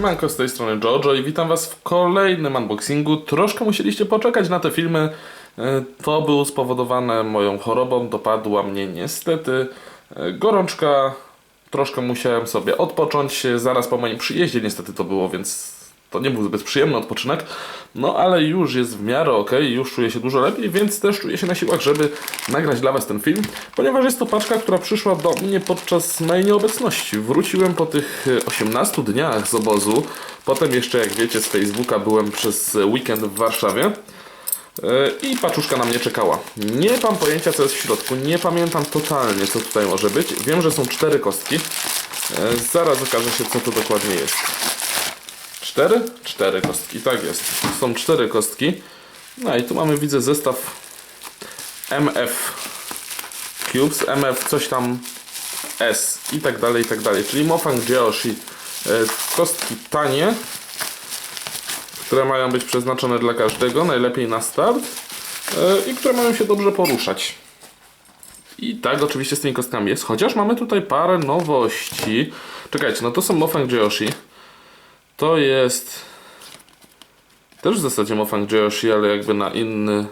Siemanko, z tej strony Jojo i witam was w kolejnym unboxingu. Troszkę musieliście poczekać na te filmy. To było spowodowane moją chorobą, dopadła mnie niestety gorączka. Troszkę musiałem sobie odpocząć zaraz po moim przyjeździe, niestety to było, więc to nie był zbyt przyjemny odpoczynek. No ale już jest w miarę ok, już czuję się dużo lepiej, więc też czuję się na siłach, żeby nagrać dla was ten film, ponieważ jest to paczka, która przyszła do mnie podczas mojej nieobecności. Wróciłem po tych 18 dniach z obozu, potem jeszcze, jak wiecie, z Facebooka byłem przez weekend w Warszawie. I paczuszka na mnie czekała. Nie mam pojęcia, co jest w środku. Nie pamiętam totalnie, co tutaj może być. Wiem, że są 4 kostki. Zaraz okaże się, co to dokładnie jest. 4? 4 kostki, tak jest. Są 4 kostki. No i tu mamy, widzę, zestaw MF Cubes, MF coś tam S i tak dalej, i tak dalej. Czyli Mofang Geoshi. Kostki tanie, które mają być przeznaczone dla każdego, najlepiej na start, i które mają się dobrze poruszać. I tak oczywiście z tymi kostkami jest, chociaż mamy tutaj parę nowości. Czekajcie, no to są Mofang Geoshi. To jest też w zasadzie Mofang Geoshi, ale jakby na inny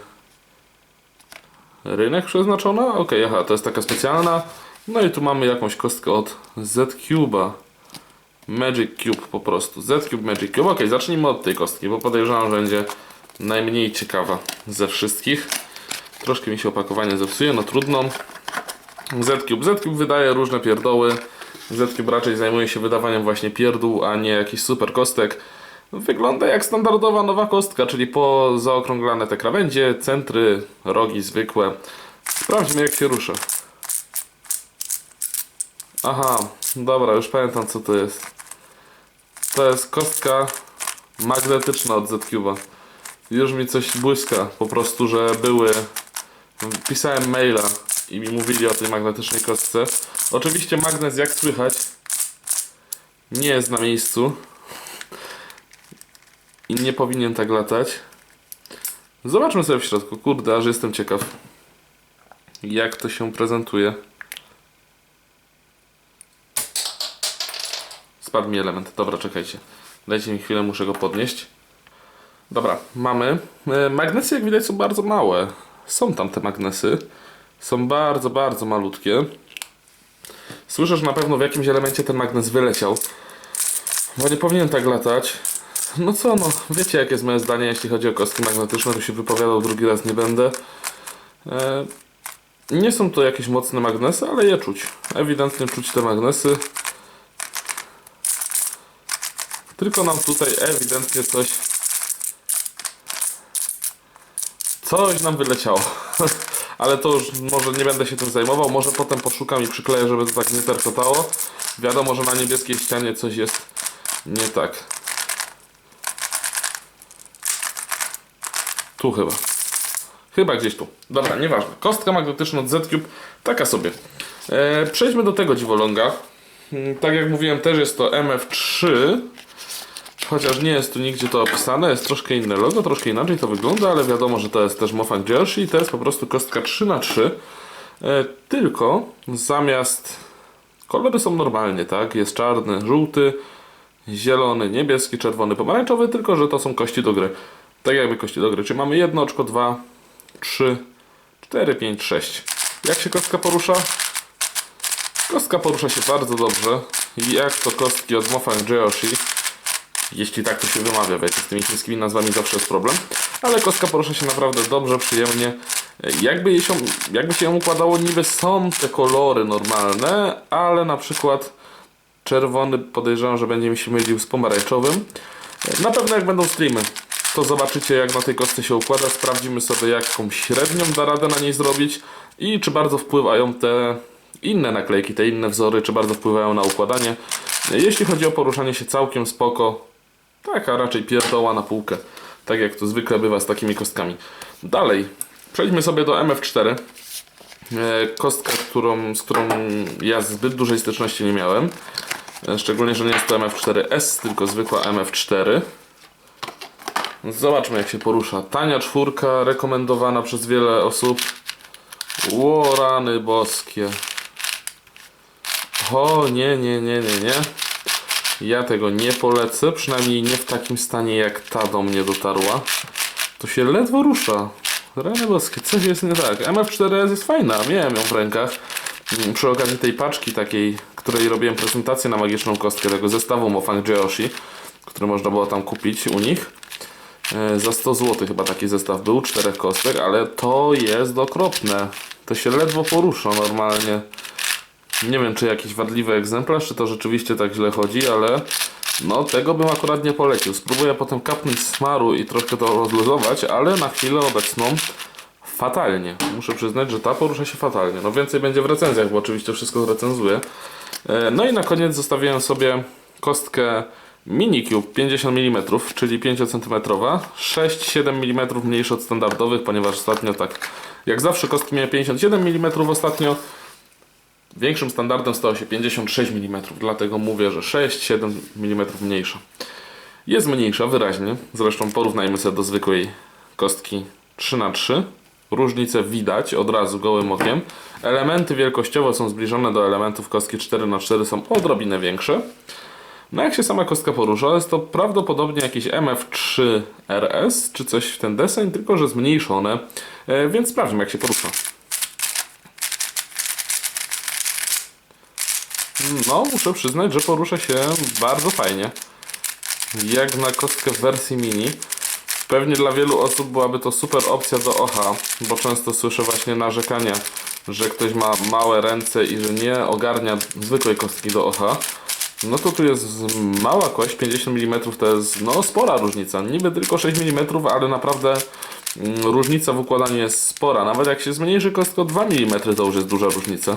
rynek przeznaczona. Ok, aha, to jest taka specjalna. No i tu mamy jakąś kostkę od Z-Cube'a. Magic Cube po prostu. Z-Cube Magic Cube. Ok, zacznijmy od tej kostki, bo podejrzewam, że będzie najmniej ciekawa ze wszystkich. Troszkę mi się opakowanie zepsuje, no trudno. Z-Cube. Z-Cube wydaje różne pierdoły. Z-Cube raczej zajmuje się wydawaniem właśnie pierdół, a nie jakichś super kostek. Wygląda jak standardowa nowa kostka, czyli po zaokrąglane te krawędzie, centry, rogi zwykłe. Sprawdźmy, jak się rusza. Aha, dobra, już pamiętam, co to jest. To jest kostka magnetyczna od Z-Cube'a. Już mi coś błyska, po prostu, że były... Pisałem maila i mi mówili o tej magnetycznej kostce. Oczywiście magnes, jak słychać, nie jest na miejscu i nie powinien tak latać. Zobaczmy sobie w środku. Kurde, aż jestem ciekaw, jak to się prezentuje. Spadł mi element. Dobra, czekajcie. Dajcie mi chwilę, muszę go podnieść. Dobra, mamy. Magnesy, jak widać, są bardzo małe. Są tam te magnesy. Są bardzo, bardzo malutkie. Słyszę, że na pewno w jakimś elemencie ten magnes wyleciał. Bo nie powinien tak latać. No co, no, wiecie, jakie jest moje zdanie, jeśli chodzi o kostki magnetyczne. Tu się wypowiadał, drugi raz nie będę. Nie są to jakieś mocne magnesy, ale je czuć. Ewidentnie czuć te magnesy. Tylko nam tutaj ewidentnie coś nam wyleciało. Ale to już może nie będę się tym zajmował. Może potem poszukam i przykleję, żeby to tak nie terkotało. Wiadomo, że na niebieskiej ścianie coś jest nie tak. Tu chyba. Chyba gdzieś tu. Dobra, nieważne. Kostka magnetyczna od Z-Cube. Taka sobie. Przejdźmy do tego dziwoląga. Tak jak mówiłem, też jest to MF3. Chociaż nie jest tu nigdzie to opisane, jest troszkę inne logo, troszkę inaczej to wygląda, ale wiadomo, że to jest też Mofang Geoshi i to jest po prostu kostka 3×3. Tylko zamiast... Kolory są normalnie, tak? Jest czarny, żółty, zielony, niebieski, czerwony, pomarańczowy, tylko że to są kości do gry. Tak jakby kości do gry. Czyli mamy 1 oczko, 2, 3, 4, 5, 6. Jak się kostka porusza? Kostka porusza się bardzo dobrze. Jak to kostki od Mofang Geoshi. Jeśli tak to się wymawia, wiecie, z tymi chińskimi nazwami zawsze jest problem. Ale kostka porusza się naprawdę dobrze, przyjemnie. Jakby się ją układało, niby są te kolory normalne, ale na przykład czerwony podejrzewam, że będzie mi się mylił z pomarańczowym. Na pewno jak będą streamy, to zobaczycie, jak na tej kostce się układa. Sprawdzimy sobie, jaką średnią da radę na niej zrobić i czy bardzo wpływają te inne naklejki, te inne wzory, czy bardzo wpływają na układanie. Jeśli chodzi o poruszanie się, całkiem spoko. Taka raczej pierdoła na półkę. Tak jak to zwykle bywa z takimi kostkami. Dalej, przejdźmy sobie do MF4. Kostka, z którą ja zbyt dużej styczności nie miałem. Szczególnie, że nie jest to MF4S, tylko zwykła MF4. Zobaczmy, jak się porusza. Tania czwórka, rekomendowana przez wiele osób. Ło, rany boskie. O, nie. Ja tego nie polecę, przynajmniej nie w takim stanie jak ta do mnie dotarła. To się ledwo rusza. Rany boskie, coś jest nie tak. MF4S jest fajna, miałem ją w rękach. Przy okazji tej paczki takiej, której robiłem prezentację na magiczną kostkę, tego zestawu Mofang Geoshi, który można było tam kupić u nich. Za 100 zł chyba taki zestaw był, 4 kostek, ale to jest okropne. To się ledwo porusza normalnie. Nie wiem, czy jakiś wadliwy egzemplarz, czy to rzeczywiście tak źle chodzi, ale no tego bym akurat nie polecił. Spróbuję potem kapnąć smaru i troszkę to rozluzować, ale na chwilę obecną fatalnie. Muszę przyznać, że ta porusza się fatalnie. No więcej będzie w recenzjach, bo oczywiście wszystko zrecenzuję. No i na koniec zostawiłem sobie kostkę Minicube 50 mm, czyli 5 cm, 6-7 mm mniejsze od standardowych, ponieważ ostatnio tak jak zawsze kostki miały 57 mm, ostatnio większym standardem stało się 56 mm, dlatego mówię, że 6-7 mm mniejsza. Jest mniejsza wyraźnie, zresztą porównajmy sobie do zwykłej kostki 3×3. Różnice widać od razu gołym okiem. Elementy wielkościowo są zbliżone do elementów kostki 4×4, są odrobinę większe. No jak się sama kostka porusza, jest to prawdopodobnie jakiś MF3 RS, czy coś w ten deseń, tylko że zmniejszone, więc sprawdźmy jak się porusza. No, muszę przyznać, że porusza się bardzo fajnie. Jak na kostkę w wersji mini. Pewnie dla wielu osób byłaby to super opcja do OHA, bo często słyszę właśnie narzekania, że ktoś ma małe ręce i że nie ogarnia zwykłej kostki do OHA. No to tu jest mała kość, 50 mm to jest no spora różnica. Niby tylko 6 mm, ale naprawdę różnica w układaniu jest spora. Nawet jak się zmniejszy kostkę o 2 mm, to już jest duża różnica.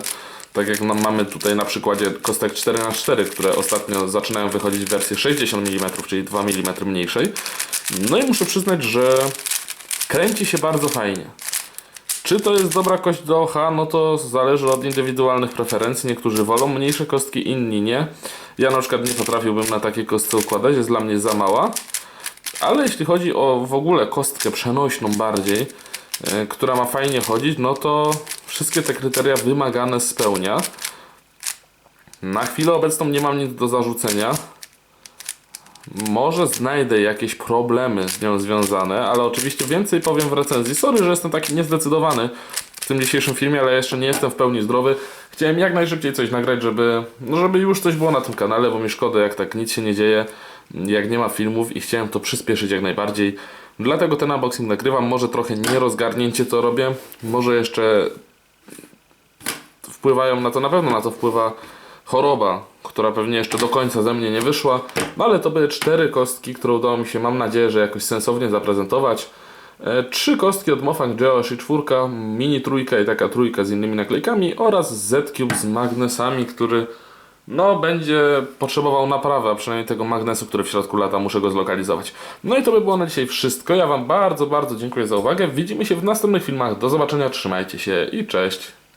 Tak jak mamy tutaj na przykładzie kostek 4×4, które ostatnio zaczynają wychodzić w wersji 60 mm, czyli 2 mm mniejszej. No i muszę przyznać, że kręci się bardzo fajnie. Czy to jest dobra kość do OHA? No to zależy od indywidualnych preferencji. Niektórzy wolą mniejsze kostki, inni nie. Ja na przykład nie potrafiłbym na takiej kostce układać, jest dla mnie za mała. Ale jeśli chodzi o w ogóle kostkę przenośną bardziej, która ma fajnie chodzić, no to wszystkie te kryteria wymagane spełnia. Na chwilę obecną nie mam nic do zarzucenia. Może znajdę jakieś problemy z nią związane, ale oczywiście więcej powiem w recenzji. Sorry, że jestem taki niezdecydowany w tym dzisiejszym filmie, ale jeszcze nie jestem w pełni zdrowy. Chciałem jak najszybciej coś nagrać, żeby już coś było na tym kanale, bo mi szkoda, jak tak nic się nie dzieje, jak nie ma filmów i chciałem to przyspieszyć jak najbardziej. Dlatego ten unboxing nagrywam. Może trochę nierozgarnięcie to robię, może jeszcze wpływają na to, na pewno na to wpływa choroba, która pewnie jeszcze do końca ze mnie nie wyszła, no ale to były 4 kostki, które udało mi się, mam nadzieję, że jakoś sensownie zaprezentować. 3 kostki od Mofang Geoshi 4, mini trójka i taka trójka z innymi naklejkami oraz Z-Cube z magnesami, który no będzie potrzebował naprawy, a przynajmniej tego magnesu, który w środku lata, muszę go zlokalizować. No i to by było na dzisiaj wszystko. Ja Wam bardzo, bardzo dziękuję za uwagę. Widzimy się w następnych filmach. Do zobaczenia, trzymajcie się i cześć!